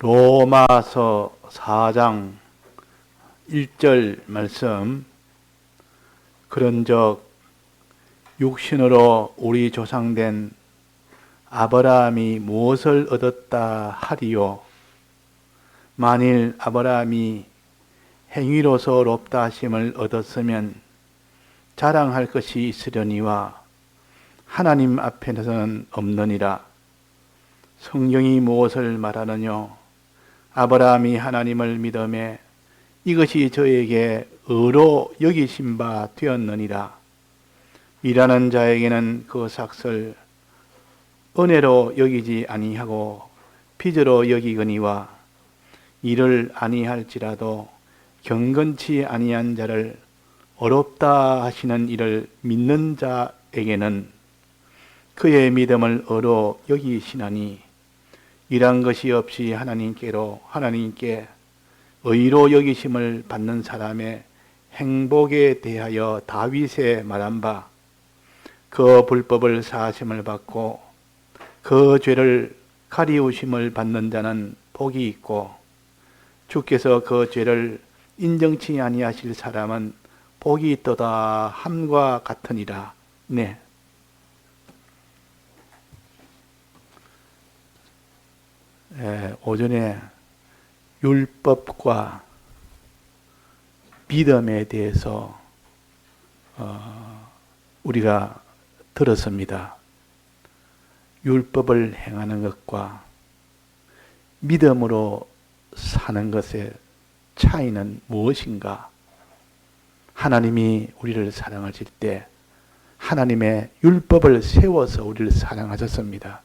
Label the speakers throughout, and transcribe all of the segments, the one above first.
Speaker 1: 로마서 4장 1절 말씀. 그런즉 육신으로 우리 조상된 아브라함이 무엇을 얻었다 하리요? 만일 아브라함이 행위로서 롭다 하심을 얻었으면 자랑할 것이 있으려니와 하나님 앞에서는 없느니라. 성경이 무엇을 말하느뇨? 아브라함이 하나님을 믿음에 이것이 저에게 의로 여기신 바 되었느니라. 일하는 자에게는 그 삭을 은혜로 여기지 아니하고 빚으로 여기거니와 일을 아니할지라도 경건치 아니한 자를 어렵다 하시는 이를 믿는 자에게는 그의 믿음을 의로 여기시나니, 일한 것이 없이 하나님께 의로 여기심을 받는 사람의 행복에 대하여 다윗에 말한 바, 그 불법을 사하심을 받고 그 죄를 가리우심을 받는 자는 복이 있고, 주께서 그 죄를 인정치 아니하실 사람은 복이 있도다 함과 같으니라. 네. 오전에 율법과 믿음에 대해서 우리가 들었습니다. 율법을 행하는 것과 믿음으로 사는 것의 차이는 무엇인가? 하나님이 우리를 사랑하실 때 하나님의 율법을 세워서 우리를 사랑하셨습니다.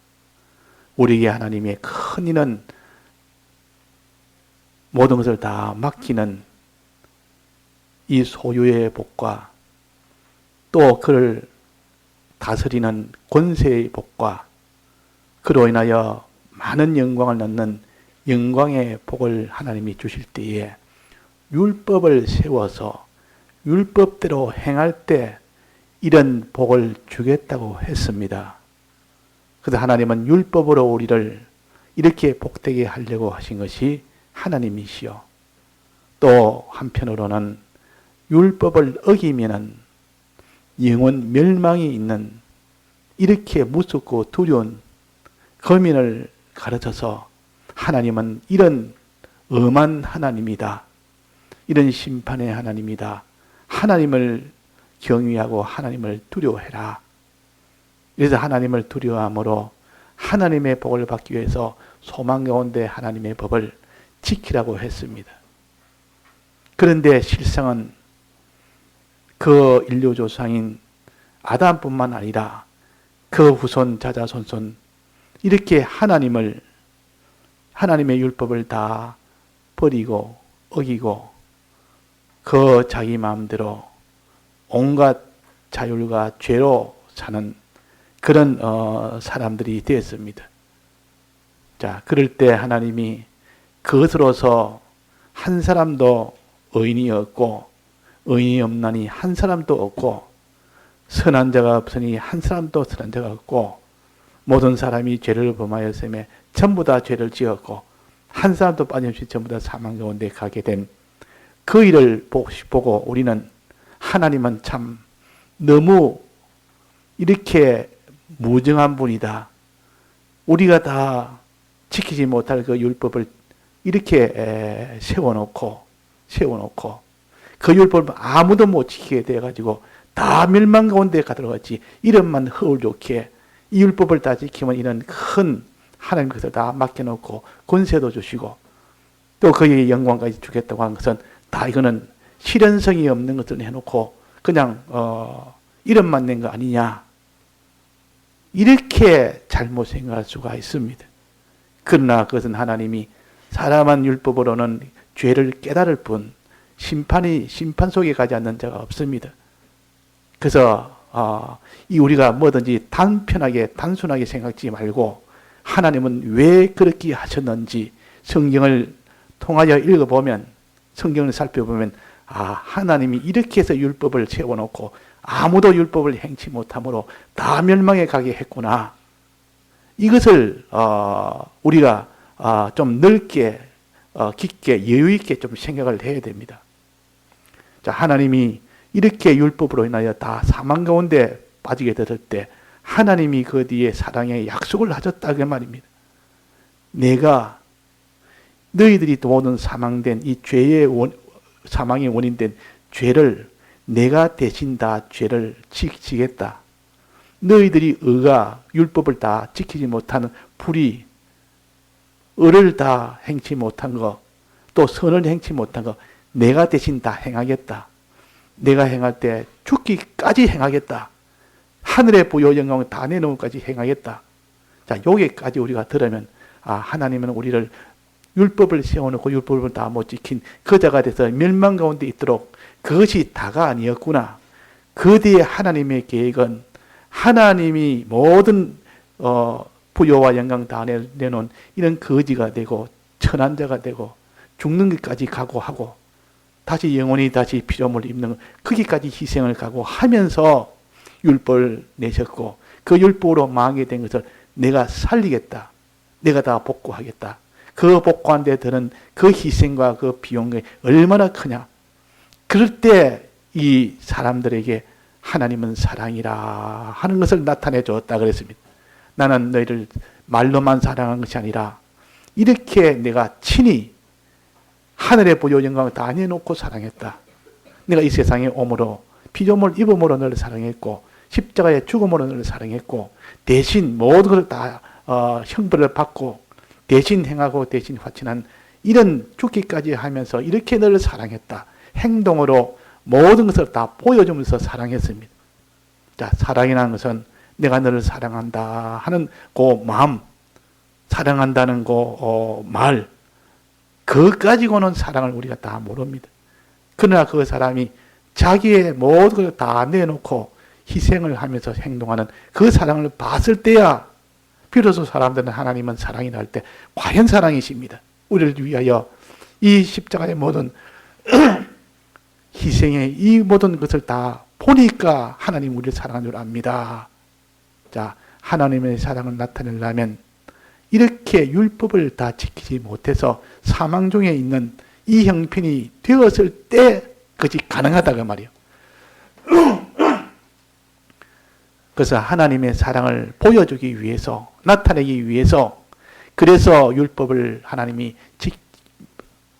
Speaker 1: 우리에게 하나님의 큰 일은 모든 것을 다 맡기는 이 소유의 복과 또 그를 다스리는 권세의 복과 그로 인하여 많은 영광을 낳는 영광의 복을 하나님이 주실 때에 율법을 세워서 율법대로 행할 때 이런 복을 주겠다고 했습니다. 그래서 하나님은 율법으로 우리를 이렇게 복되게 하려고 하신 것이 하나님이시요. 또 한편으로는 율법을 어기면은 영원 멸망이 있는 이렇게 무섭고 두려운 거민을 가르쳐서 하나님은 이런 엄한 하나님이다. 이런 심판의 하나님이다. 하나님을 경외하고 하나님을 두려워해라. 그래서 하나님을 두려워함으로 하나님의 복을 받기 위해서 소망 가운데 하나님의 법을 지키라고 했습니다. 그런데 실상은 그 인류 조상인 아담뿐만 아니라 그 후손 자자손손 이렇게 하나님의 율법을 다 버리고 어기고 그 자기 마음대로 온갖 자율과 죄로 사는 그런 사람들이 되었습니다. 자, 그럴 때 하나님이 그것으로서 한 사람도 의인이 없고 의인이 없나니 한 사람도 없고 선한 자가 없으니 한 사람도 선한 자가 없고 모든 사람이 죄를 범하였으며 전부 다 죄를 지었고 한 사람도 빠짐없이 전부 다 사망 가운데 가게 된 그 일을 보고 우리는 하나님은 참 너무 이렇게 무정한 분이다. 우리가 다 지키지 못할 그 율법을 이렇게 세워놓고 그 율법을 아무도 못 지키게 돼가지고 다 멸망 가운데 가들어갔지. 이름만 허울 좋게 이 율법을 다 지키면 이런 큰 하나님 것을 다 맡겨놓고 권세도 주시고 또 그에게 영광까지 주겠다고 한 것은 다 이거는 실현성이 없는 것을 해놓고 그냥 이름만 낸 거 아니냐. 이렇게 잘못 생각할 수가 있습니다. 그러나 그것은 하나님이 사람한 율법으로는 죄를 깨달을 뿐 심판 속에 가지 않는 자가 없습니다. 그래서 우리가 뭐든지 단순하게 생각지 말고 하나님은 왜 그렇게 하셨는지 성경을 통하여 읽어보면 성경을 살펴보면 하나님이 이렇게 해서 율법을 세워놓고 아무도 율법을 행치 못함으로 다 멸망에 가게 했구나. 이것을 우리가 좀 넓게 깊게 여유 있게 좀 생각을 해야 됩니다. 자, 하나님이 이렇게 율법으로 인하여 다 사망 가운데 빠지게 되었을 때 하나님이 그 뒤에 사랑의 약속을 하셨다 그 말입니다. 내가 너희들이 모든 사망된 이 사망의 원인된 죄를 내가 대신 다 죄를 지키겠다. 너희들이 의가 율법을 다 지키지 못하는 불의, 의를 다 행치 못한 거, 또 선을 행치 못한 거 내가 대신 다 행하겠다. 내가 행할 때 죽기까지 행하겠다. 하늘의 부요 영광을 다 내놓음까지 행하겠다. 자, 여기까지 우리가 들으면 하나님은 우리를 율법을 세워놓고 율법을 다 못 지킨 그 자가 돼서 멸망 가운데 있도록 그것이 다가 아니었구나. 그 뒤에 하나님의 계획은 하나님이 모든 부요와 영광 다 내놓은 이런 거지가 되고 천한 자가 되고 죽는 것까지 각오하고 다시 영원히 다시 피조물 입는 거기까지 희생을 각오하면서 율법을 내셨고 그 율법으로 망하게 된 것을 내가 살리겠다. 내가 다 복구하겠다. 그 복구한 데 드는 그 희생과 그 비용이 얼마나 크냐. 그럴 때 이 사람들에게 하나님은 사랑이라 하는 것을 나타내 줬다 그랬습니다. 나는 너희를 말로만 사랑한 것이 아니라 이렇게 내가 친히 하늘의 부요 영광을 다 내놓고 사랑했다. 내가 이 세상에 오므로 피조물 입음으로 너를 사랑했고 십자가의 죽음으로 너를 사랑했고 대신 모든 것을 다 형벌을 받고 대신 행하고 대신 화친한 이런 죽기까지 하면서 이렇게 너를 사랑했다. 행동으로 모든 것을 다 보여주면서 사랑했습니다. 자, 사랑이라는 것은 내가 너를 사랑한다 하는 그 마음, 사랑한다는 그 말, 그것 가지고는 사랑을 우리가 다 모릅니다. 그러나 그 사람이 자기의 모든 것을 다 내놓고 희생을 하면서 행동하는 그 사랑을 봤을 때야 비로소 사람들은 하나님은 사랑이라 할 때 과연 사랑이십니다. 우리를 위하여 이 십자가의 모든 희생의 이 모든 것을 다 보니까 하나님 우리를 사랑하는 줄 압니다. 자, 하나님의 사랑을 나타내려면 이렇게 율법을 다 지키지 못해서 사망 중에 있는 이 형편이 되었을 때 그것이 가능하다 그 말이에요. 그래서 하나님의 사랑을 보여주기 위해서 나타내기 위해서 그래서 율법을 하나님이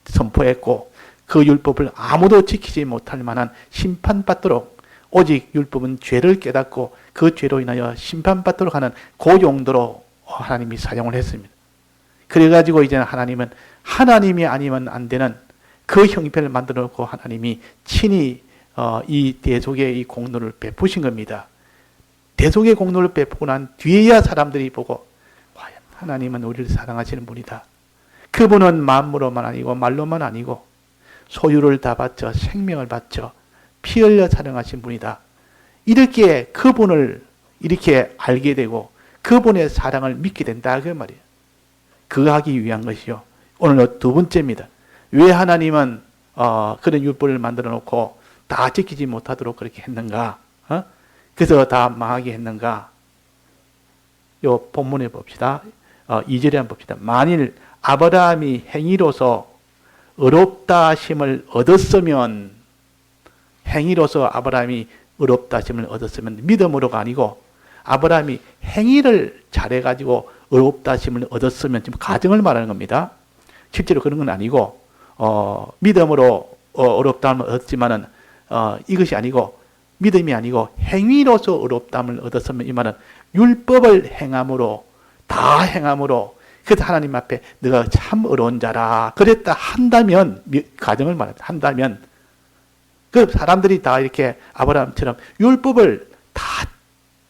Speaker 1: 선포했고 그 율법을 아무도 지키지 못할 만한 심판받도록 오직 율법은 죄를 깨닫고 그 죄로 인하여 심판받도록 하는 그 용도로 하나님이 사용을 했습니다. 그래가지고 이제는 하나님은 하나님이 아니면 안 되는 그 형편을 만들어 놓고 하나님이 친히 이 대속의 이 공로를 베푸신 겁니다. 대속의 공로를 베푸고 난 뒤에야 사람들이 보고 과연 하나님은 우리를 사랑하시는 분이다. 그분은 마음으로만 아니고 말로만 아니고 소유를 다 바쳐 생명을 바쳐 피 흘려 사랑하신 분이다. 이렇게 그분을 이렇게 알게 되고 그분의 사랑을 믿게 된다 그 말이에요. 그거 하기 위한 것이요. 오늘 두 번째입니다. 왜 하나님은 그런 율법을 만들어 놓고 다 지키지 못하도록 그렇게 했는가? 그래서 다 망하게 했는가? 요 본문에 봅시다. 2절에 한번 봅시다. 만일 아브라함이 행위로서 의롭다 하심을 얻었으면 행위로서 아브라함이 의롭다 하심을 얻었으면 믿음으로가 아니고 아브라함이 행위를 잘해가지고 의롭다 하심을 얻었으면 지금 가정을 말하는 겁니다. 실제로 그런 건 아니고 믿음으로 의롭다함을 얻었지만은 이것이 아니고 믿음이 아니고 행위로서 의롭다함을 얻었으면 이 말은 율법을 행함으로 다 행함으로 그래서 하나님 앞에 너가 참 의로운 자라 그랬다 한다면 가정을 말합니다. 한다면 그 사람들이 다 이렇게 아브라함처럼 율법을 다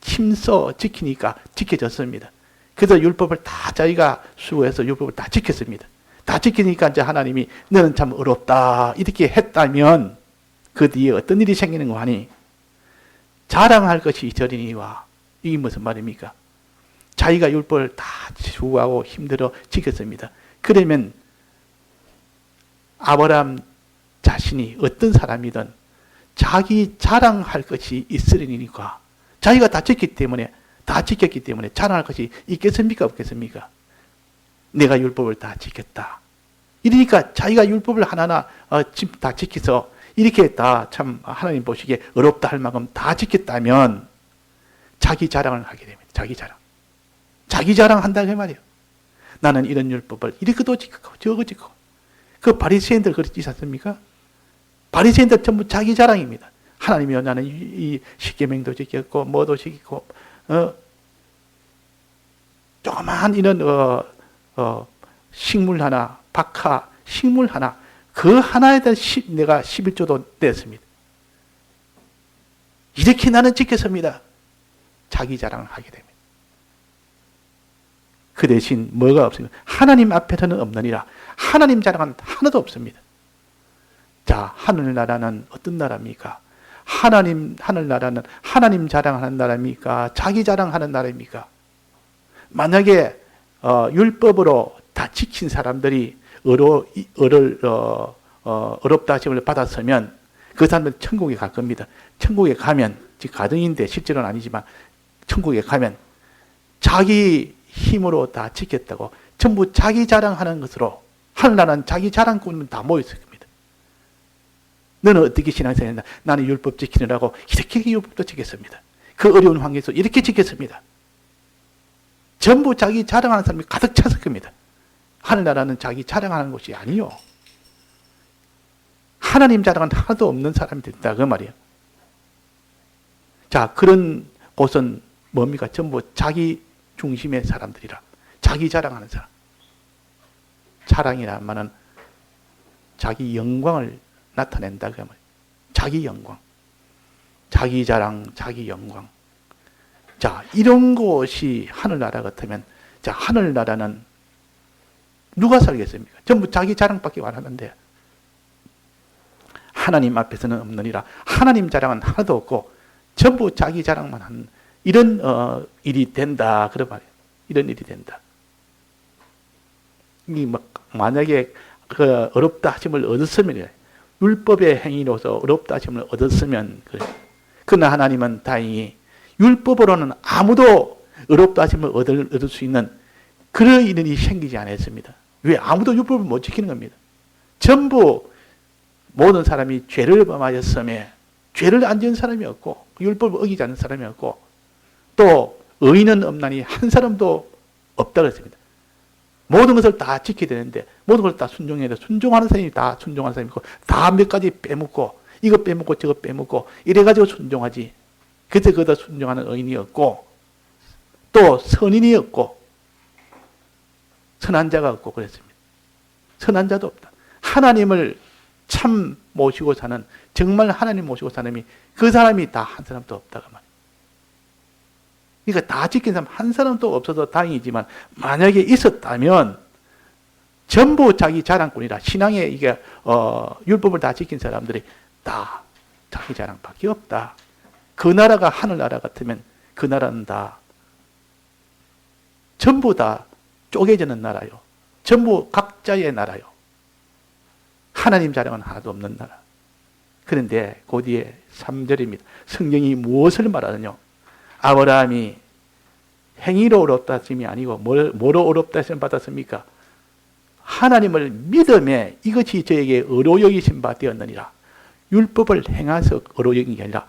Speaker 1: 힘써 지키니까 지켜졌습니다. 그래서 율법을 다 자기가 수고해서 율법을 다 지켰습니다. 다 지키니까 이제 하나님이 너는 참 의롭다 이렇게 했다면 그 뒤에 어떤 일이 생기는 거 아니? 자랑할 것이 있으리니와 이게 무슨 말입니까? 자기가 율법을 다 수고하고 힘들어 지켰습니다. 그러면 아브라함 자신이 어떤 사람이든 자기 자랑할 것이 있으리니까 자기가 다 지켰기 때문에 자랑할 것이 있겠습니까? 없겠습니까? 내가 율법을 다 지켰다. 이러니까 자기가 율법을 하나하나 다 지켜서 이렇게 다 참 하나님 보시기에 어렵다 할 만큼 다 지켰다면 자기 자랑을 하게 됩니다. 자기 자랑. 자기 자랑한다 그 말이에요. 나는 이런 율법을 이렇게도 지키고 저거 지키고. 그 바리새인들 그렇지 않습니까? 바리새인들 전부 자기 자랑입니다. 하나님이여 나는 이 십계명도 지켰고 뭐도 지키고 조그만 이런 식물 하나 박하 식물 하나 그 하나에 대한 내가 11조도 냈습니다. 이렇게 나는 지켰습니다. 자기 자랑을 하게 됩니다. 그 대신 뭐가 없습니까? 하나님 앞에서는 없느니라. 하나님 자랑은 하나도 없습니다. 자, 하늘나라는 어떤 나라입니까? 하늘나라는 하나님 자랑하는 나라입니까? 자기 자랑하는 나라입니까? 만약에 율법으로 다 지킨 사람들이 어렵다 하심을 받았으면 그 사람들은 천국에 갈 겁니다. 천국에 가면, 즉 가정인데 실제로는 아니지만 천국에 가면 자기 힘으로 다 지켰다고 전부 자기 자랑하는 것으로 하늘나라는 자기 자랑꾼은 다 모였을 겁니다. 너는 어떻게 신앙생활했나? 나는 율법 지키느라고 이렇게 율법도 지켰습니다. 그 어려운 환경에서 이렇게 지켰습니다. 전부 자기 자랑하는 사람이 가득 찼을 겁니다. 하늘나라는 자기 자랑하는 곳이 아니요. 하나님 자랑은 하나도 없는 사람이 된다 그 말이에요. 자, 그런 곳은 뭡니까? 전부 자기 중심의 사람들이라. 자기 자랑하는 사람. 자랑이란 말은 자기 영광을 나타낸다 그 말이에요. 자기 영광. 자기 자랑, 자기 영광. 자, 이런 곳이 하늘나라 같으면, 자, 하늘나라는 누가 살겠습니까? 전부 자기 자랑밖에 안 하는데, 하나님 앞에서는 없느니라. 하나님 자랑은 하나도 없고, 전부 자기 자랑만 하는, 이런, 일이 된다. 그런 말이에요. 이런 일이 된다. 만약에, 어렵다 하심을 얻었으면, 율법의 행위로서 어렵다 하심을 얻었으면, 그러나 하나님은 다행히, 율법으로는 아무도 어렵다 하심을 얻을 수 있는 그런 일이 생기지 않았습니다. 왜? 아무도 율법을 못 지키는 겁니다. 전부 모든 사람이 죄를 범하였음에 죄를 안 지은 사람이 없고 율법을 어기지 않는 사람이 없고 또 의인은 없나니 한 사람도 없다고 했습니다. 모든 것을 다 지켜야 되는데 모든 것을 다 순종해야 돼. 순종하는 사람이 다 순종하는 사람이 있고 다 몇 가지 빼먹고 이거 빼먹고 저거 빼먹고 이래가지고 순종하지. 그때 그다 순종하는 의인이 없고 또 선인이 없고 선한 자가 없고 그랬습니다. 선한 자도 없다. 하나님을 참 모시고 사는 정말 하나님 모시고 사는 사람이 그 사람이 다 한 사람도 없다고 말이에요. 그러니까 다 지킨 사람 한 사람도 없어서 다행이지만 만약에 있었다면 전부 자기 자랑꾼이라 신앙에 이게 율법을 다 지킨 사람들이 다 자기 자랑밖에 없다. 그 나라가 하늘나라 같으면 그 나라는 다 전부 다 쪼개지는 나라요. 전부 각자의 나라요. 하나님 자랑은 하나도 없는 나라. 그런데 그 뒤에 3절입니다. 성경이 무엇을 말하느냐? 아브라함이 행위로 어렵다 하심이 아니고 뭐로 어렵다 하심 받았습니까? 하나님을 믿음에 이것이 저에게 의로 여기심 바 되었느니라. 율법을 행해서 의로 여긴 게 아니라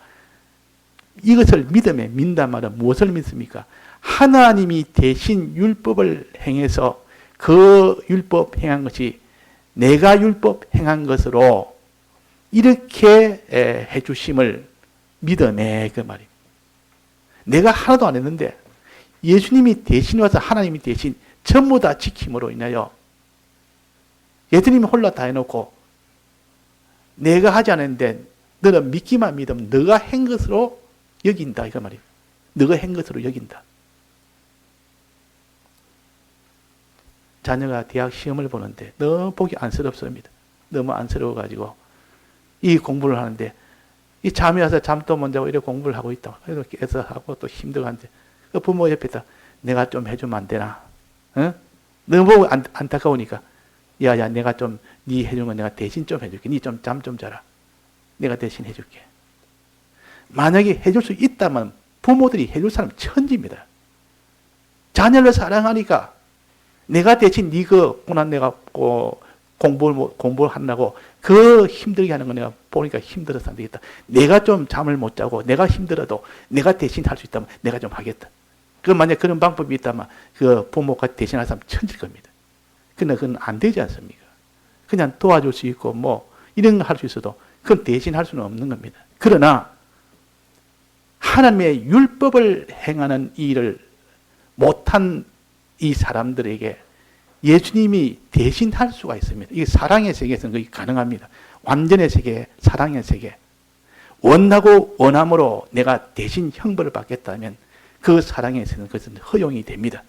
Speaker 1: 이것을 믿음에 믿는단 말은 무엇을 믿습니까? 하나님이 대신 율법을 행해서 그 율법 행한 것이 내가 율법 행한 것으로 이렇게 해주심을 믿음에 그 말입니다. 내가 하나도 안 했는데 예수님이 대신 와서 하나님이 대신 전부 다 지킴으로 인하여 예수님이 홀라 다 해놓고 내가 하지 않았는데 너는 믿기만 믿으면 너가 한 것으로 여긴다 이거 말이에요. 너가 한 것으로 여긴다. 자녀가 대학 시험을 보는데 너무 보기 안쓰럽습니다. 너무 안쓰러워가지고 이 공부를 하는데 이 잠이 와서 잠도 못 자고 이렇게 공부를 하고 있다. 그래서 깨서 하고 또 힘들어하는데 그 부모 옆에다 내가 좀 해주면 안 되나? 어? 너무 안타까우니까 야야 내가 좀 네 해준 거 내가 대신 좀 해줄게. 네 좀 잠 좀 자라. 내가 대신 해줄게. 만약에 해줄 수 있다면 부모들이 해줄 사람 천지입니다. 자녀를 사랑하니까 내가 대신 네그 고난 내가 공부를 한다고 그 힘들게 하는 거 내가 보니까 힘들어서 안 되겠다. 내가 좀 잠을 못 자고 내가 힘들어도 내가 대신 할 수 있다면 내가 좀 하겠다. 그 만약 그런 방법이 있다면 그 부모가 대신할 사람 천질 겁니다. 근데 그건 안 되지 않습니까? 그냥 도와줄 수 있고 뭐 이런 거 할 수 있어도 그건 대신할 수는 없는 겁니다. 그러나 하나님의 율법을 행하는 일을 못한 이 사람들에게 예수님이 대신할 수가 있습니다. 이게 사랑의 세계에서는 그게 가능합니다. 완전의 세계, 사랑의 세계. 원하고 원함으로 내가 대신 형벌을 받겠다면 그 사랑에서는 그것은 허용이 됩니다.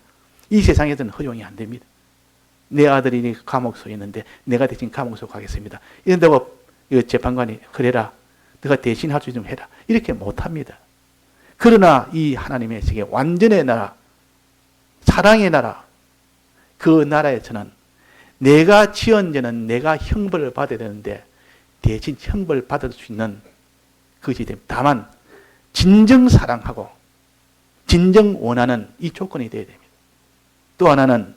Speaker 1: 이 세상에서는 허용이 안 됩니다. 내 아들이 감옥소에 있는데 내가 대신 감옥소 가겠습니다. 이런다고 재판관이 그래라. 내가 대신 할 수 있으면 해라. 이렇게 못합니다. 그러나 이 하나님의 세계, 완전의 나라, 사랑의 나라, 그 나라에서는 내가 지은 죄는 내가 형벌을 받아야 되는데 대신 형벌을 받을 수 있는 것이 됩니다. 다만 진정 사랑하고 진정 원하는 이 조건이 되어야 됩니다. 또 하나는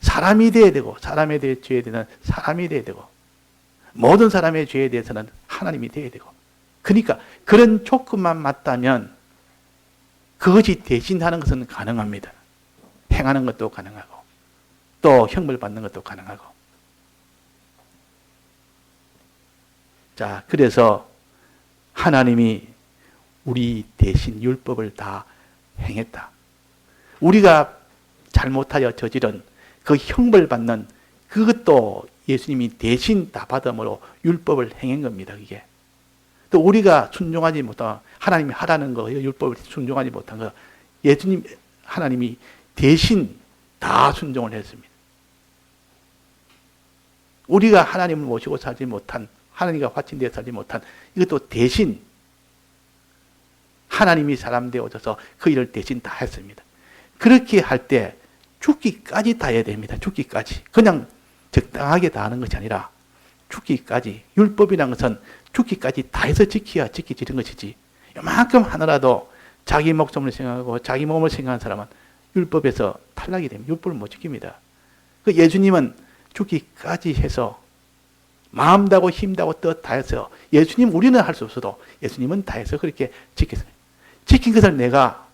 Speaker 1: 사람이 되어야 되고 사람에 대해 죄에 대해서는 사람이 되어야 되고 모든 사람의 죄에 대해서는 하나님이 되어야 되고 그러니까 그런 조건만 맞다면 그것이 대신하는 것은 가능합니다. 행하는 것도 가능하고 또 형벌 받는 것도 가능하고. 자, 그래서 하나님이 우리 대신 율법을 다 행했다. 우리가 잘못하여 저지른 그 형벌 받는 그것도 예수님이 대신 다 받음으로 율법을 행한 겁니다. 이게. 또 우리가 순종하지 못한 하나님이 하라는 거 율법을 순종하지 못한 거 예수님 하나님이 대신 다 순종을 했습니다. 우리가 하나님을 모시고 살지 못한 하나님과 화친되어 살지 못한 이것도 대신 하나님이 사람 되어 오셔서 그 일을 대신 다 했습니다. 그렇게 할 때 죽기까지 다 해야 됩니다. 죽기까지. 그냥 적당하게 다 하는 것이 아니라 죽기까지. 율법이라는 것은 죽기까지 다 해서 지켜야 지켜지는 것이지. 이만큼 하느라도 자기 목숨을 생각하고 자기 몸을 생각하는 사람은 율법에서 탈락이 됩니다. 율법을 못 지킵니다. 그 예수님은 죽기까지 해서 마음 다고 힘 다고 뜻 다 해서 예수님 우리는 할 수 없어도 예수님은 다 해서 그렇게 지켰습니다. 지킨 것을 내가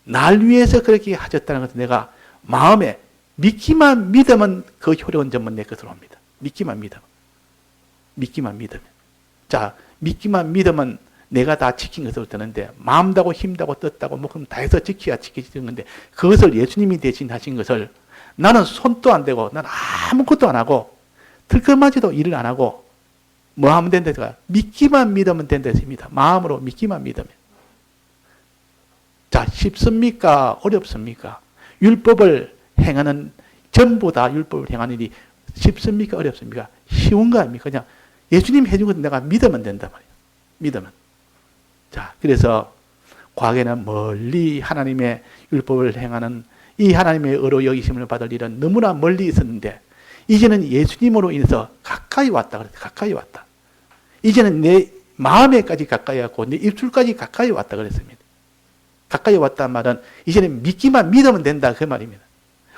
Speaker 1: 날 위해서 그렇게 하셨다는 것을 내가 마음에 믿기만 믿으면 그 효력은 전부 내 것으로 옵니다. 믿기만 믿으면. 믿기만 믿으면. 자, 믿기만 믿으면 내가 다 지킨 것으로 되는데 마음 다고 힘 다고 뜻 다고 목숨 다 해서 지켜야 지켜지는 건데 그것을 예수님이 대신 하신 것을 나는 손도 안 대고 나는 아무것도 안 하고 들끓맞이도 일을 안 하고 뭐 하면 된다. 믿기만 믿으면 된다 했습니다. 마음으로 믿기만 믿으면. 자, 쉽습니까? 어렵습니까? 율법을 행하는 전부 다 율법을 행하는 일이 쉽습니까? 어렵습니까? 쉬운 거 아닙니까? 그냥 예수님 해준 것 내가 믿으면 된단 말이에요. 믿으면. 자, 그래서 과거에는 멀리 하나님의 율법을 행하는 이 하나님의 의로 여기심을 받을 일은 너무나 멀리 있었는데 이제는 예수님으로 인해서 가까이 왔다 그랬어요. 가까이 왔다. 이제는 내 마음에까지 가까이 왔고 내 입술까지 가까이 왔다 그랬습니다. 가까이 왔다는 말은 이제는 믿기만 믿으면 된다 그 말입니다.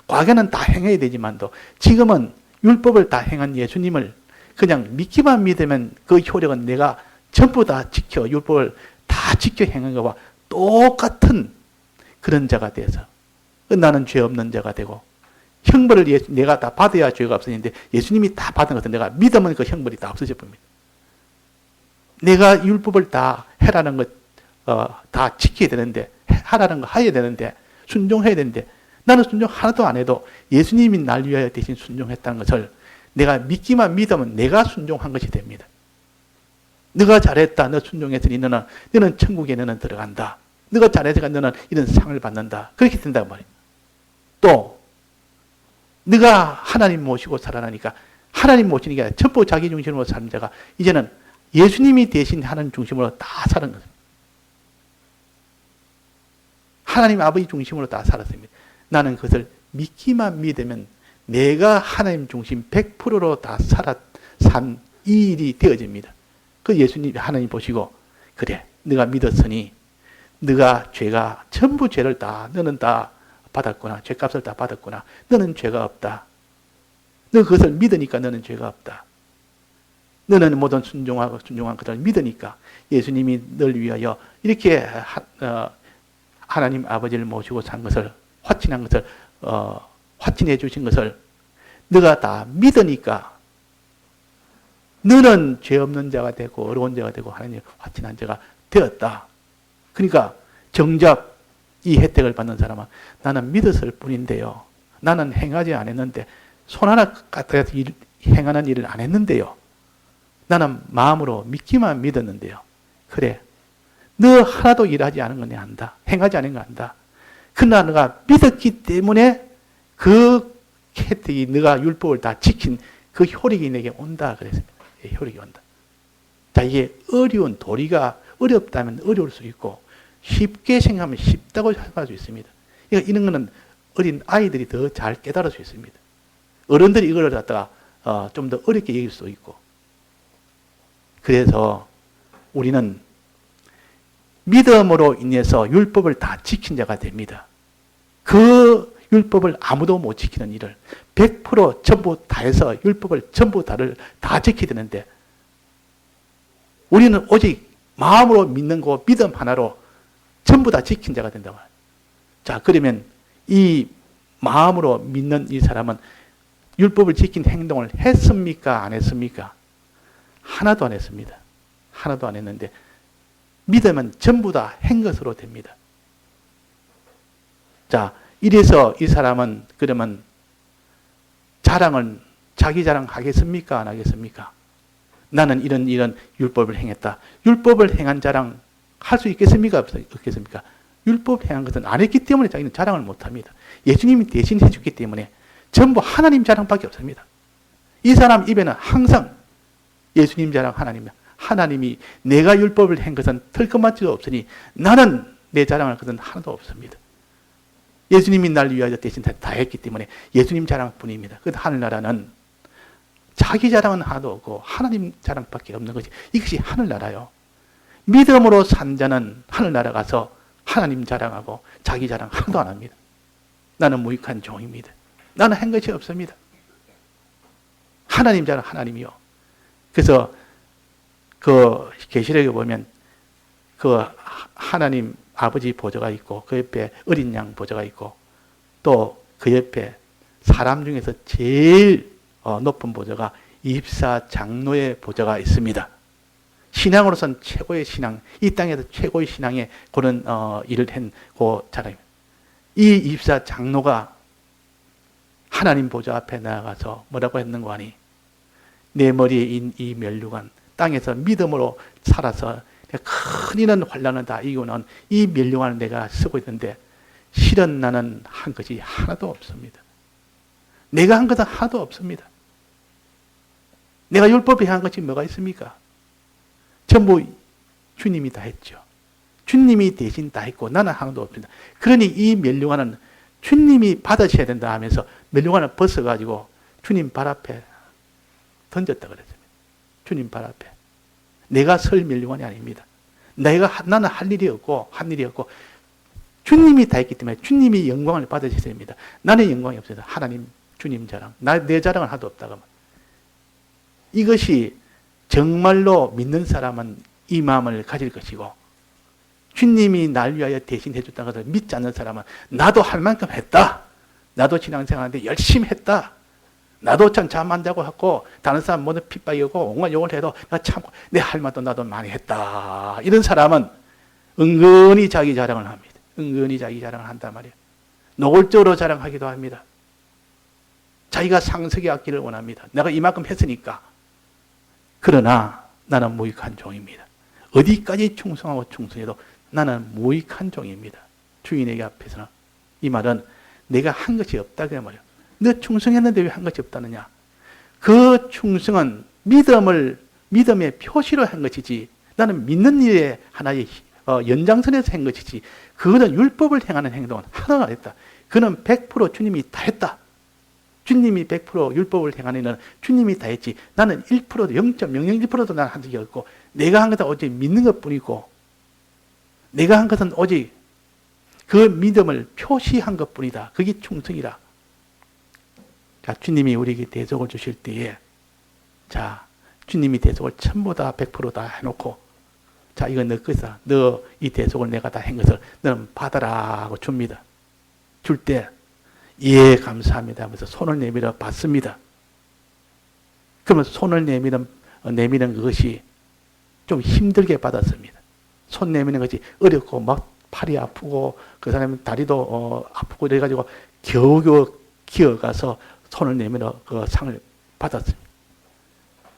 Speaker 1: 과거는 다 행해야 되지만도 지금은 율법을 다 행한 예수님을 그냥 믿기만 믿으면 그 효력은 내가 전부 다 지켜 율법을 다 지켜 행한 것과 똑같은 그런 자가 돼서 나는 죄 없는 자가 되고 형벌을 내가 다 받아야 죄가 없어지는데 예수님이 다 받은 것은 내가 믿으면 그 형벌이 다 없어져 봅니다. 내가 율법을 다 해라는 것 다 지켜야 되는데 하라는 거 해야 되는데 순종해야 되는데 나는 순종 하나도 안 해도 예수님이 날 위하여 대신 순종했다는 것을 내가 믿기만 믿으면 내가 순종한 것이 됩니다. 너가 잘했다. 너 순종했으니 너는 천국에 너는 들어간다. 너가 잘해서 너는 이런 상을 받는다. 그렇게 된단 말이에요. 또 네가 하나님 모시고 살아나니까 하나님 모시는 게 아니라 전부 자기 중심으로 사는 자가 이제는 예수님이 대신 하는 중심으로 다 사는 것입니다. 하나님 아버지 중심으로 다 살았습니다. 나는 그것을 믿기만 믿으면 내가 하나님 중심 100%로 다 산 이 일이 되어집니다. 그 예수님 하나님 보시고 그래 네가 믿었으니 네가 죄가 전부 죄를 다 너는 다 받았구나. 죄값을 다 받았구나. 너는 죄가 없다. 너 그것을 믿으니까 너는 죄가 없다. 너는 모든 순종한 것을 믿으니까 예수님이 널 위하여 이렇게 하나님 아버지를 모시고 산 것을, 화친한 것을, 화친해 주신 것을 너가 다 믿으니까 너는 죄 없는 자가 되고 어려운 자가 되고 하나님 화친한 자가 되었다. 그러니까 정작 이 혜택을 받는 사람은 나는 믿었을 뿐인데요. 나는 행하지 않았는데, 손 하나 갖다가 행하는 일을 안 했는데요. 나는 마음으로 믿기만 믿었는데요. 그래, 너 하나도 일하지 않은 건 내가 안다. 행하지 않은 거 안다. 그러나 너가 믿었기 때문에 그 혜택이, 너가 율법을 다 지킨 그 효력이 내게 온다 그랬습니다. 효력이 온다. 자, 이게 어려운 도리가 어렵다면 어려울 수 있고 쉽게 생각하면 쉽다고 생각할 수 있습니다. 그러니까 이런 거는 어린 아이들이 더 잘 깨달을 수 있습니다. 어른들이 이걸 갖다가 좀 더 어렵게 여길 수도 있고. 그래서 우리는 믿음으로 인해서 율법을 다 지킨 자가 됩니다. 그 율법을 아무도 못 지키는 일을 100% 전부 다 해서 율법을 전부 다 지켜야 되는데, 우리는 오직 마음으로 믿는 거, 믿음 하나로 전부 다 지킨 자가 된다고. 자, 그러면 이 마음으로 믿는 이 사람은 율법을 지킨 행동을 했습니까? 안 했습니까? 하나도 안 했습니다. 하나도 안 했는데 믿으면 전부 다 한 것으로 됩니다. 자, 이래서 이 사람은 그러면 자기 자랑 하겠습니까? 안 하겠습니까? 나는 이런 율법을 행했다. 율법을 행한 자랑 할 수 있겠습니까? 없겠습니까? 율법 행한 것은 안 했기 때문에 자기는 자랑을 못 합니다. 예수님이 대신 해줬기 때문에 전부 하나님 자랑밖에 없습니다. 이 사람 입에는 항상 예수님 자랑, 하나님이 내가 율법을 한 것은 털끝만치도 없으니 나는 내 자랑할 것은 하나도 없습니다. 예수님이 날 위하여 대신 다 했기 때문에 예수님 자랑뿐입니다. 그 하늘나라는 자기 자랑은 하나도 없고 하나님 자랑밖에 없는 것이, 이것이 하늘나라요. 믿음으로 산 자는 하늘나라 가서 하나님 자랑하고 자기 자랑 하나도 안 합니다. 나는 무익한 종입니다. 나는 한 것이 없습니다. 하나님 자랑 하나님이요. 그래서 그 계시록에 보면 그 하나님 아버지 보좌가 있고 그 옆에 어린 양 보좌가 있고 또 그 옆에 사람 중에서 제일 높은 보좌가 입사 장로의 보좌가 있습니다. 신앙으로서는 최고의 신앙, 이 땅에서 최고의 신앙의 그런 일을 한 그 사람입니다. 이 입사 장로가 하나님 보좌 앞에 나가서 뭐라고 했는가 하니, 내 머리에 이 면류관, 땅에서 믿음으로 살아서 큰 이는 환난을 다 이기고는 이 면류관을 내가 쓰고 있는데 실은 나는 한 것이 하나도 없습니다. 내가 한 것은 하나도 없습니다. 내가 율법에 한 것이 뭐가 있습니까? 전부 주님이 다 했죠. 주님이 대신 다 했고 나는 하나도 없습니다. 그러니 이 면류관은 주님이 받으셔야 된다 하면서 면류관을 벗어가지고 주님 발 앞에 던졌다 그랬습니다. 주님 발 앞에. 내가 설 면류관이 아닙니다. 나는 할 일이 없고 주님이 다 했기 때문에 주님이 영광을 받으셔야 됩니다. 나는 영광이 없습니다. 하나님, 주님 자랑. 내 자랑은 하나도 없다고. 이것이 정말로 믿는 사람은 이 마음을 가질 것이고, 주님이 날 위하여 대신 해줬다는 것을 믿지 않는 사람은 나도 할 만큼 했다. 나도 신앙생활하는데 열심히 했다. 나도 참 잠 안 자고 했고 다른 사람 모두 핍박이고 온갖 욕을 해도 나 참고 내 할 말도 나도 많이 했다. 이런 사람은 은근히 자기 자랑을 합니다. 은근히 자기 자랑을 한단 말이에요. 노골적으로 자랑하기도 합니다. 자기가 상석에 앉기를 원합니다. 내가 이만큼 했으니까. 그러나 나는 무익한 종입니다. 어디까지 충성하고 충성해도 나는 무익한 종입니다. 주인에게 앞에서는. 이 말은 내가 한 것이 없다 그 말이에요. 너 충성했는데 왜 한 것이 없다느냐? 그 충성은 믿음의 표시로 한 것이지, 나는 믿는 일의 하나의 연장선에서 한 것이지, 그거는 율법을 행하는 행동은 하나가 안 했다. 그는 100% 주님이 다 했다. 주님이 100% 율법을 행하는 일은 주님이 다 했지, 나는 1%도 0.001%도 나는 한 적이 없고, 내가 한 것은 오직 믿는 것 뿐이고, 내가 한 것은 오직 그 믿음을 표시한 것뿐이다. 그게 충성이라. 자, 주님이 우리에게 대속을 주실 때에, 자, 주님이 대속을 전부 다 100%다 해놓고, 자, 이거 너 것이다. 너 이 대속을 내가 다 한 것을 너는 받아라 하고 줍니다. 줄 때, 예, 감사합니다 하면서 손을 내밀어 받습니다. 그러면 손을 내미는 그것이 좀 힘들게 받았습니다. 손 내미는 것이 어렵고, 막 팔이 아프고, 그 사람은 다리도 아프고, 이래가지고 겨우겨우 기어가서 손을 내밀어 그 상을 받았습니다.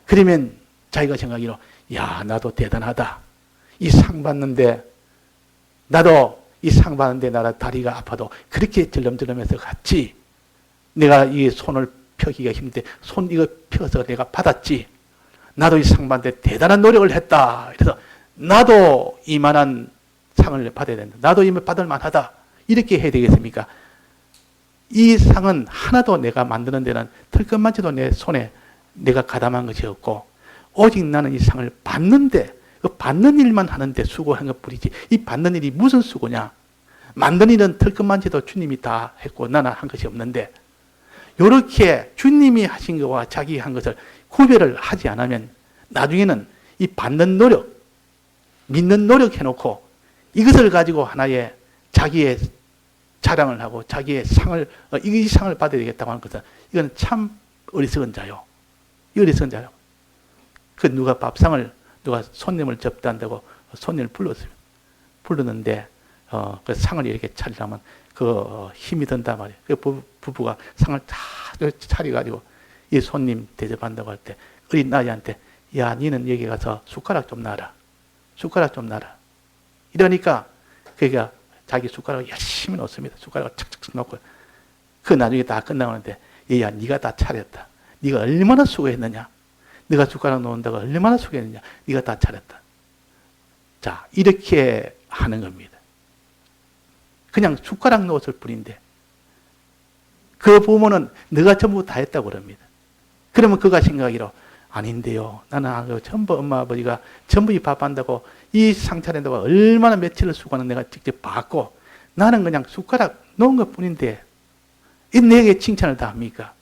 Speaker 1: 그러면 자기가 생각하기로, 야, 나도 대단하다. 이 상 받는데, 나도 이 상 받는데 나라 다리가 아파도 그렇게 절름절름해서 갔지. 내가 이 손을 펴기가 힘든데 손 이거 펴서 내가 받았지. 나도 이 상 받는데 대단한 노력을 했다. 그래서 나도 이만한 상을 받아야 된다. 나도 이만 받을 만하다. 이렇게 해야 되겠습니까? 이 상은 하나도 내가 만드는 데는 털끝만치도 내 손에 내가 가담한 것이 없고, 오직 나는 이 상을 받는데, 그 받는 일만 하는데 수고한 것 뿐이지, 이 받는 일이 무슨 수고냐? 만든 일은 털끝만치도 주님이 다 했고 나는 한 것이 없는데, 이렇게 주님이 하신 것과 자기 한 것을 구별을 하지 않으면 나중에는 이 받는 노력, 믿는 노력 해놓고 이것을 가지고 하나의 자기의 자랑을 하고 자기의 상을, 이 상을 받아야 되겠다고 하는 것은 이건 참 어리석은 자요. 이 어리석은 자요. 그 누가 밥상을, 누가 손님을 접대한다고 손님을 불렀습니다. 불렀는데, 그 상을 이렇게 차리려면 힘이 든단 말이에요. 그 부부가 상을 다 차려가지고 이 손님 대접한다고 할 때 어린 아이한테, 야, 니는 여기 가서 숟가락 좀 놔라. 숟가락 좀 놔라. 이러니까 그가 자기 숟가락을 열심히 놓습니다. 숟가락을 착착 놓고. 그 나중에 다 끝나는데, 얘야, 네가 다 차렸다. 네가 얼마나 수고했느냐. 네가 숟가락 놓는다고 얼마나 수고했느냐. 네가 다 차렸다. 자, 이렇게 하는 겁니다. 그냥 숟가락 놓았을 뿐인데 그 부모는 너가 전부 다 했다고 그럽니다. 그러면 그가 생각하기로, 아닌데요. 나는 전부 엄마 아버지가 전부 이 밥한다고 이 상차린다고 얼마나 며칠을 수고하는 내가 직접 봤고, 나는 그냥 숟가락 놓은 것 뿐인데 이 내게 칭찬을 다 합니까?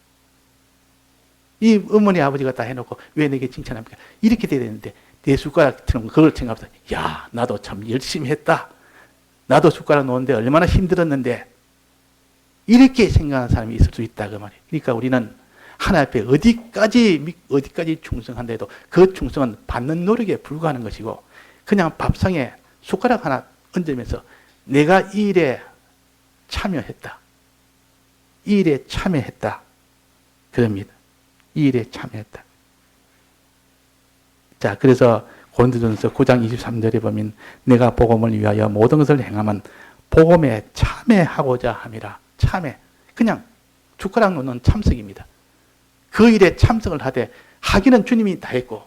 Speaker 1: 이 어머니 아버지가 다 해놓고 왜 내게 칭찬합니까? 이렇게 돼야 되는데 내 숟가락 들은 그걸 생각하면서, 야, 나도 참 열심히 했다. 나도 숟가락 놓는데 얼마나 힘들었는데, 이렇게 생각하는 사람이 있을 수 있다 그 말이에요. 그러니까 우리는 하나님 앞에 어디까지 충성한다 해도 그 충성은 받는 노력에 불과하는 것이고, 그냥 밥상에 숟가락 하나 얹으면서 내가 이 일에 참여했다. 이 일에 참여했다. 그럽니다. 이 일에 참여했다. 자, 그래서 고린도전서 9장 23절에 보면, 내가 복음을 위하여 모든 것을 행하면 복음에 참여하고자 함이라. 참여. 그냥 숟가락 놓는 참석입니다. 그 일에 참석을 하되, 하기는 주님이 다 했고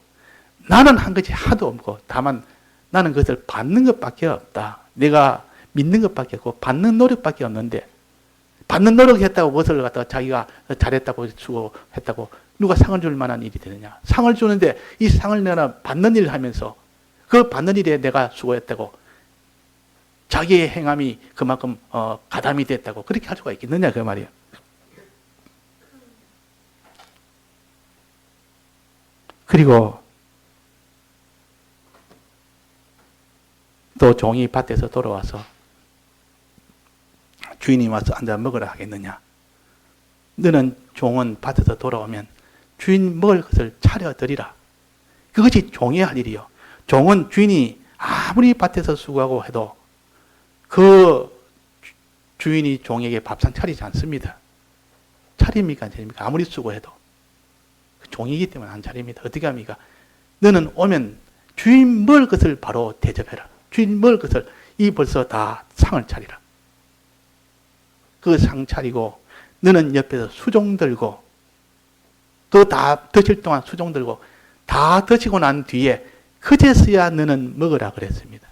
Speaker 1: 나는 한 것이 하도 없고, 다만 나는 그것을 받는 것밖에 없다. 내가 믿는 것밖에 없고 받는 노력밖에 없는데, 받는 노력했다고 무엇을 갖다가 자기가 잘했다고 수고했다고 누가 상을 줄 만한 일이 되느냐. 상을 주는데 이 상을 내가 받는 일을 하면서 그 받는 일에 내가 수고했다고 자기의 행함이 그만큼 가담이 됐다고 그렇게 할 수가 있겠느냐 그 말이에요. 그리고 또 종이 밭에서 돌아와서 주인이 와서 앉아 먹으라 하겠느냐. 너는 종은 밭에서 돌아오면 주인 먹을 것을 차려드리라. 그것이 종의 할 일이요. 종은 주인이 아무리 밭에서 수고하고 해도 그 주인이 종에게 밥상 차리지 않습니다. 차립니까? 안 차립니까? 아무리 수고해도. 종이기 때문에 안 차립니다. 어떻게 합니까? 너는 오면 주인 먹을 것을 바로 대접해라. 주인 먹을 것을 벌써 다 상을 차리라. 그 상 차리고 너는 옆에서 수종 들고 또 다 드실 동안 수종 들고 다 드시고 난 뒤에 그제서야 너는 먹으라 그랬습니다.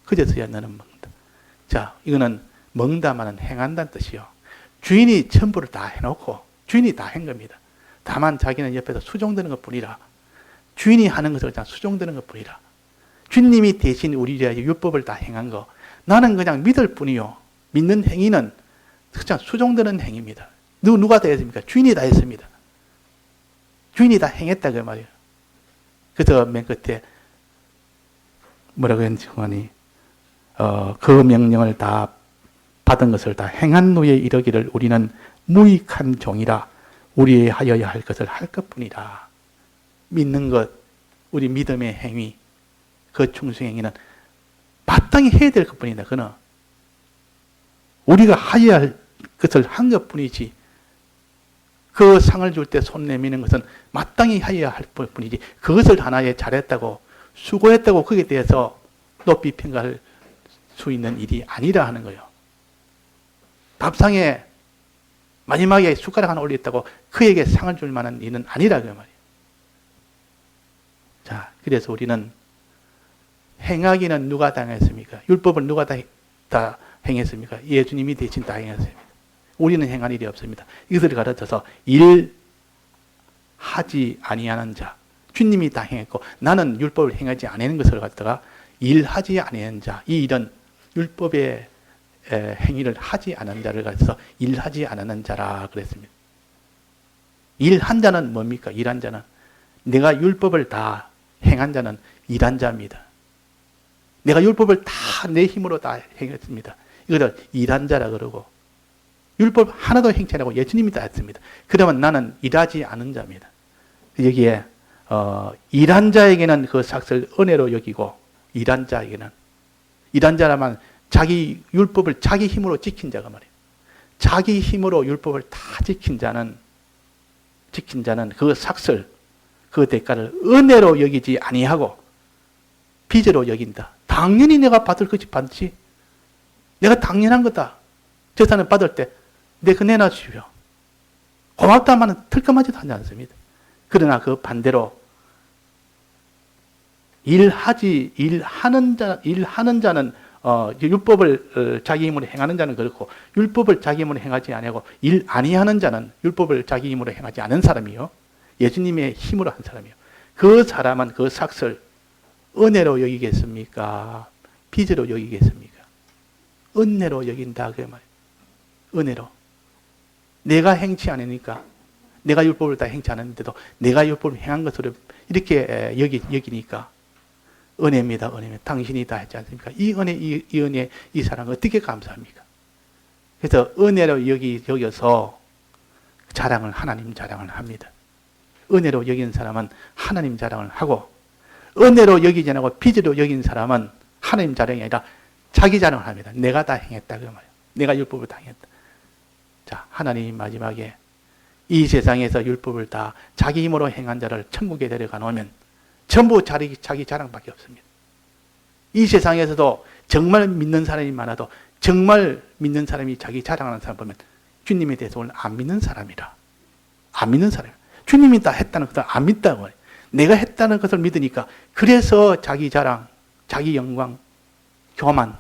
Speaker 1: 그제서야 너는 먹는다. 자, 이거는 먹는다마는 행한다는 뜻이요. 주인이 전부를 다 해놓고 주인이 다 한 겁니다. 다만 자기는 옆에서 수종드는 것 뿐이라. 주인이 하는 것을 그냥 수종드는 것 뿐이라. 주님이 대신 우리의 율법을 다 행한 거 나는 그냥 믿을 뿐이요. 믿는 행위는 그냥 수종되는 행위입니다. 누가 다 했습니까? 주인이 다 했습니다. 주인이 다 행했다 그 말이에요. 그래서 맨 끝에 뭐라고 했는지 그 명령을 다 받은 것을 다 행한 후에 이르기를 우리는 무익한 종이라 우리의 하여야 할 것을 할 것뿐이라. 믿는 것, 우리 믿음의 행위, 그 충성행위는 마땅히 해야 될 것뿐이다. 그는 우리가 하여야 할 것을 한 것뿐이지, 그 상을 줄 때 손 내미는 것은 마땅히 하여야 할 뿐이지, 그것을 하나에 잘했다고 수고했다고 거기에 대해서 높이 평가할 수 있는 일이 아니라 하는 거예요. 밥상에 마지막에 숟가락 하나 올렸다고 그에게 상을 줄 만한 일은 아니라 그 말이에요. 자, 그래서 우리는 행하기는 누가 당했습니까? 율법을 누가 다 행했습니까? 예수님이 대신 다 행했습니다. 우리는 행한 일이 없습니다. 이것을 가르쳐서 일하지 아니하는 자, 주님이 다 행했고 나는 율법을 행하지 아니하는 것을 갖다가 일하지 아니하는 자, 이 일은 율법의 행위를 하지 않은 자를 가르쳐서 일하지 않는 자라 그랬습니다. 일한 자는 뭡니까? 일한 자는 내가 율법을 다 행한 자는 일한 자입니다. 내가 율법을 다 내 힘으로 다 행했습니다. 이거를 일한 자라 그러고, 율법 하나도 행치 않고 예수님이 다 했습니다. 그러면 나는 일하지 않은 자입니다. 여기에 일한 자에게는 그 삭을 은혜로 여기고, 일한 자에게는, 일한 자라면 자기 율법을 자기 힘으로 지킨 자가 말이에요. 자기 힘으로 율법을 다 지킨 자는 그 삭을, 그 대가를 은혜로 여기지 아니하고 빚으로 여긴다. 당연히 내가 받을 것이 받지. 내가 당연한 거다. 재산을 받을 때 내 그 내놔주십시오. 고맙다 하면 털끔하지도 하지 않습니다. 그러나 그 반대로 일하는 자는 율법을 자기 힘으로 행하는 자는 그렇고, 율법을 자기 힘으로 행하지 아니하고 일 아니하는 자는 율법을 자기 힘으로 행하지 않은 사람이요, 예수님의 힘으로 한 사람이요. 그 사람은 그 삭을 은혜로 여기겠습니까? 빚으로 여기겠습니까? 은혜로 여긴다 그 말이에요. 은혜로. 내가 행치 않으니까, 내가 율법을 다 행치 않았는데도 내가 율법을 행한 것으로 이렇게 여기니까 은혜입니다. 은혜입니다. 당신이 다 했지 않습니까? 이 은혜, 이 은혜, 이 사랑 어떻게 감사합니까? 그래서 은혜로 여겨서 자랑을, 하나님 자랑을 합니다. 은혜로 여긴 사람은 하나님 자랑을 하고, 은혜로 여기지 않고 빚으로 여긴 사람은 하나님 자랑이 아니라 자기 자랑을 합니다. 내가 다 행했다 그 말이에요. 내가 율법을 다 행했다. 자, 하나님이 마지막에 이 세상에서 율법을 다 자기 힘으로 행한 자를 천국에 데려가 놓으면 전부 자기 자랑밖에 없습니다. 이 세상에서도 정말 믿는 사람이 많아도 정말 믿는 사람이 자기 자랑하는 사람 보면 주님에 대해서 오늘 안 믿는 사람이라. 안 믿는 사람. 주님이 다 했다는 것을 안 믿다고 해요. 내가 했다는 것을 믿으니까, 그래서 자기 자랑, 자기 영광, 교만.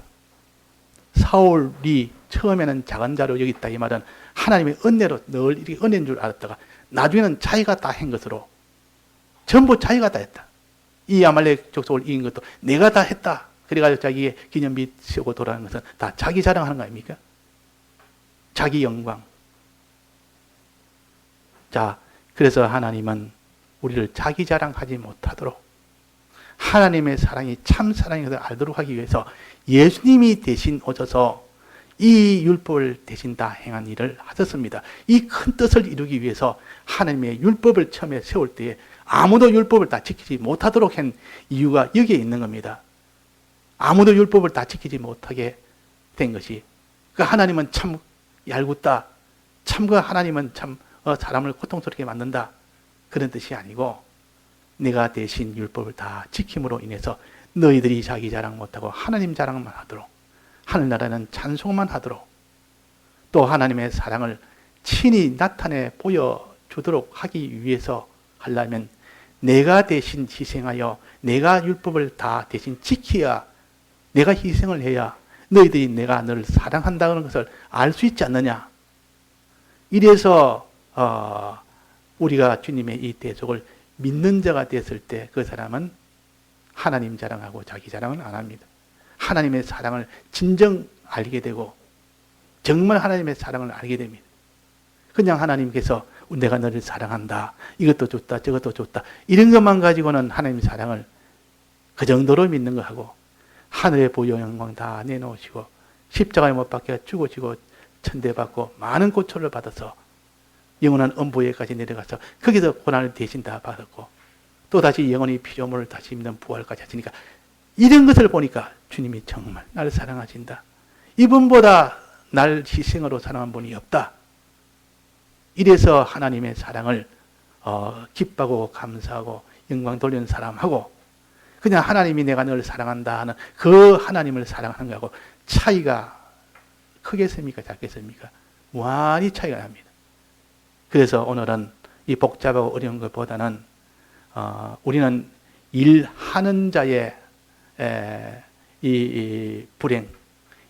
Speaker 1: 사울이 처음에는 작은 자로 여겼다 이 말은 하나님의 은혜로 늘 이렇게 은혜인 줄 알았다가 나중에는 자기가 다 한 것으로, 전부 자기가 다 했다. 이 아말렉 족속을 이긴 것도 내가 다 했다. 그래가지고 자기의 기념비 세우고 돌아가는 것은 다 자기 자랑하는 거 아닙니까? 자기 영광. 자, 그래서 하나님은 우리를 자기 자랑하지 못하도록, 하나님의 사랑이 참 사랑인 것을 알도록 하기 위해서 예수님이 대신 오셔서 이 율법을 대신 다 행한 일을 하셨습니다. 이 큰 뜻을 이루기 위해서 하나님의 율법을 처음에 세울 때에 아무도 율법을 다 지키지 못하도록 한 이유가 여기에 있는 겁니다. 아무도 율법을 다 지키지 못하게 된 것이, 그러니까 하나님은 참 얄궂다, 참그 하나님은 참 사람을 고통스럽게 만든다, 그런 뜻이 아니고, 내가 대신 율법을 다 지킴으로 인해서 너희들이 자기 자랑 못하고 하나님 자랑만 하도록, 하늘나라는 찬송만 하도록, 또 하나님의 사랑을 친히 나타내 보여주도록 하기 위해서 하려면 내가 대신 희생하여 내가 율법을 다 대신 지켜야, 내가 희생을 해야 너희들이 내가 너를 사랑한다는 것을 알 수 있지 않느냐. 이래서 우리가 주님의 이 대속을 믿는 자가 됐을 때 그 사람은 하나님 자랑하고 자기 자랑을 안 합니다. 하나님의 사랑을 진정 알게 되고 정말 하나님의 사랑을 알게 됩니다. 그냥 하나님께서 내가 너를 사랑한다, 이것도 좋다 저것도 좋다, 이런 것만 가지고는 하나님의 사랑을 그 정도로 믿는 거하고, 하늘의 보혈 영광 다 내놓으시고 십자가에 못 박혀 죽으시고 천대받고 많은 고초를 받아서 영원한 음부에까지 내려가서 거기서 고난을 대신 다 받았고, 또 다시 영원히 피조물을 다시 입는 부활까지 하시니까, 이런 것을 보니까 주님이 정말 나를 사랑하신다, 이분보다 날 희생으로 사랑한 분이 없다, 이래서 하나님의 사랑을 기뻐하고 감사하고 영광 돌리는 사람하고, 그냥 하나님이 내가 너를 사랑한다 하는 그 하나님을 사랑하는 거하고 차이가 크겠습니까 작겠습니까? 무한히 차이가 납니다. 그래서 오늘은 이 복잡하고 어려운 것보다는 우리는 일하는 자의 이 불행,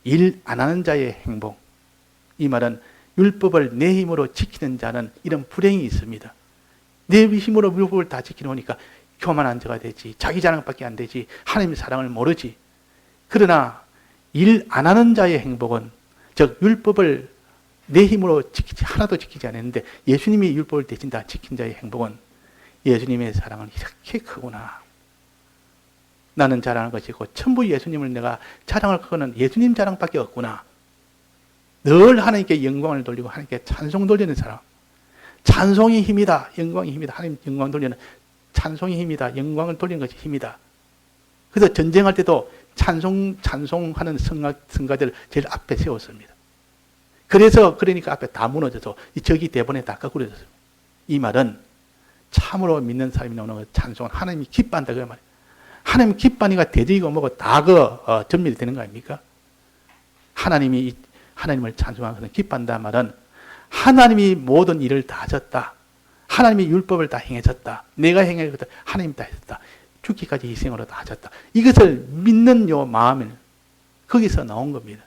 Speaker 1: 일 안 하는 자의 행복, 이 말은 율법을 내 힘으로 지키는 자는 이런 불행이 있습니다. 내 힘으로 율법을 다 지키놓으니까 교만한 자가 되지, 자기 자랑밖에 안 되지, 하나님의 사랑을 모르지. 그러나 일 안 하는 자의 행복은, 즉 율법을 내 힘으로 지키지 하나도 지키지 않았는데 예수님이 율법을 대신 다 지킨 자의 행복은, 예수님의 사랑은 이렇게 크구나, 나는 자랑할 것이고 전부 예수님을 내가 자랑할 거는 예수님 자랑밖에 없구나, 늘 하나님께 영광을 돌리고 하나님께 찬송 돌리는 사람. 찬송이 힘이다, 영광이 힘이다. 하나님 영광 돌리는 찬송이 힘이다, 영광을 돌리는 것이 힘이다. 그래서 전쟁할 때도 찬송하는 성가들을 제일 앞에 세웠습니다. 그러니까 앞에 다 무너져서 저기 대본에 다 거꾸로 졌습니다. 이 말은 참으로 믿는 사람이 나오는 찬송은 하나님이 기뻐한다 그 말이에요. 하나님 기뻐하니까 대적이고 뭐고 다 전멸이 되는 거 아닙니까? 하나님을 찬송하는 것은 기뻐한다 말은 하나님이 모든 일을 다 하셨다, 하나님이 율법을 다 행하셨다, 내가 행할 것을 하나님이 다 하셨다, 죽기까지 희생으로 다 하셨다, 이것을 믿는 요 마음은 거기서 나온 겁니다.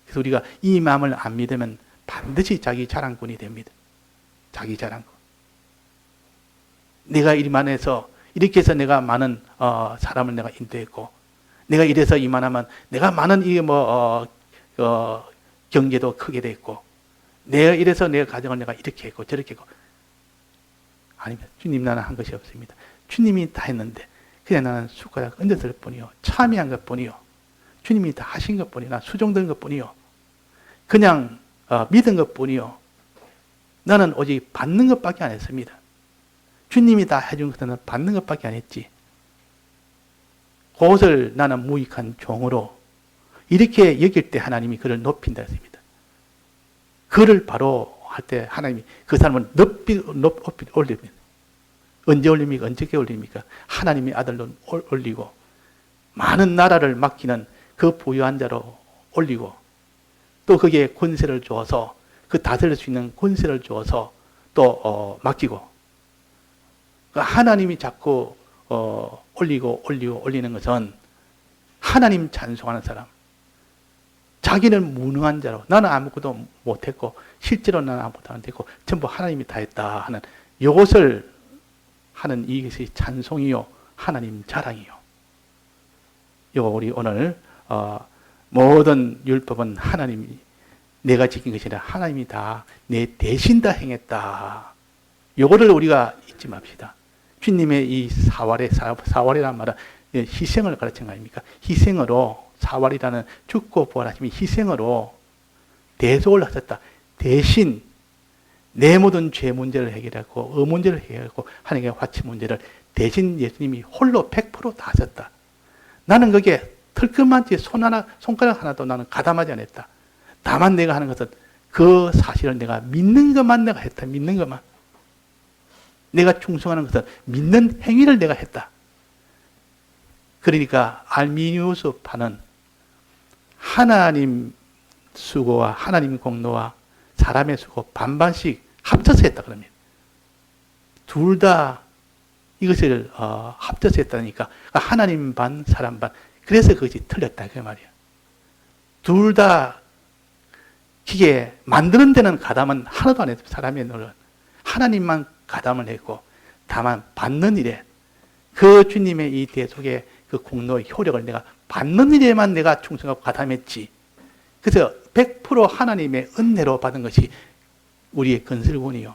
Speaker 1: 그래서 우리가 이 마음을 안 믿으면 반드시 자기 자랑꾼이 됩니다. 자기 자랑꾼. 내가 일만 해서 이렇게 해서 내가 많은 사람을 내가 인도했고, 내가 이래서 이만하면 내가 많은 경제도 크게 됐고, 내가 이래서 내 가정을 내가 이렇게 했고 저렇게 했고. 아닙니다. 주님 나는 한 것이 없습니다. 주님이 다 했는데 그냥 나는 숟가락 얹었을 뿐이요, 참여한 것 뿐이요, 주님이 다 하신 것 뿐이요, 나 수종된 것 뿐이요, 그냥 믿은 것 뿐이요, 나는 오직 받는 것밖에 안 했습니다. 주님이 다 해준 것은 받는 것밖에 안 했지. 그것을 나는 무익한 종으로 이렇게 여길 때 하나님이 그를 높인다 했습니다. 그를 바로 할 때 하나님이 그 사람을 높이 올립니다. 언제 올립니까? 언제 올립니까? 하나님의 아들로 올리고, 많은 나라를 맡기는 그 부유한 자로 올리고, 또 거기에 권세를 주어서, 그 다스릴 수 있는 권세를 주어서 또 맡기고, 하나님이 자꾸 올리는 것은 하나님 찬송하는 사람, 자기는 무능한 자로, 나는 아무것도 못했고 실제로 나는 아무것도 안 됐고 전부 하나님이 다 했다 하는 이것을 하는 이것이 찬송이요, 하나님 자랑이요. 이거 우리 오늘 모든 율법은 하나님이 내가 지킨 것이 아니라 하나님이 다 내 대신 다 행했다. 이거를 우리가 잊지 맙시다. 주님의 이 사활이라는 말은 희생을 가르치는 거 아닙니까? 희생으로, 사활이라는 죽고 부활하심이 희생으로 대속을 하셨다. 대신 내 모든 죄 문제를 해결하고 문제를 해결하고 하나님의 화치 문제를 대신 예수님이 홀로 100% 다 하셨다. 나는 거기에 털끝만치 손가락 하나도 나는 가담하지 않았다. 다만 내가 하는 것은 그 사실을 내가 믿는 것만 내가 했다. 믿는 것만. 내가 충성하는 것은 믿는 행위를 내가 했다. 그러니까 알미니우스 파는 하나님 수고와 하나님 공로와 사람의 수고 반반씩 합쳐서 했다 그럽니다. 둘 다 이것을 합쳐서 했다니까 하나님 반 사람 반. 그래서 그것이 틀렸다 그 말이야. 둘 다 기계 만드는 데는 가담은 하나도 안 했어. 사람의 노력. 하나님만 가담을 했고 다만 받는 일에 그 주님의 이 대속의 그 공로의 효력을 내가 받는 일에만 내가 충성하고 가담했지. 그래서 100% 하나님의 은혜로 받은 것이 우리의 건설군이요.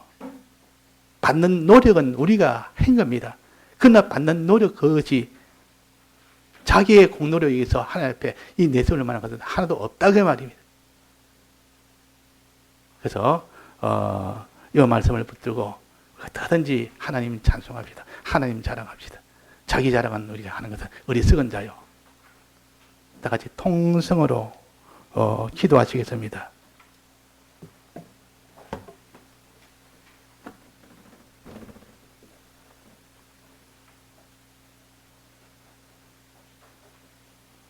Speaker 1: 받는 노력은 우리가 한 겁니다. 그러나 받는 노력 그것이 자기의 공로력에 의해서 하나님 앞에 이 내세울 만한 것은 하나도 없다 그 말입니다. 그래서 이 말씀을 붙들고 어떻게든지 하나님 찬송합시다. 하나님 자랑합시다. 자기 자랑은 우리가 하는 것은 어리석은 자요. 다 같이 통성으로 기도하시겠습니다.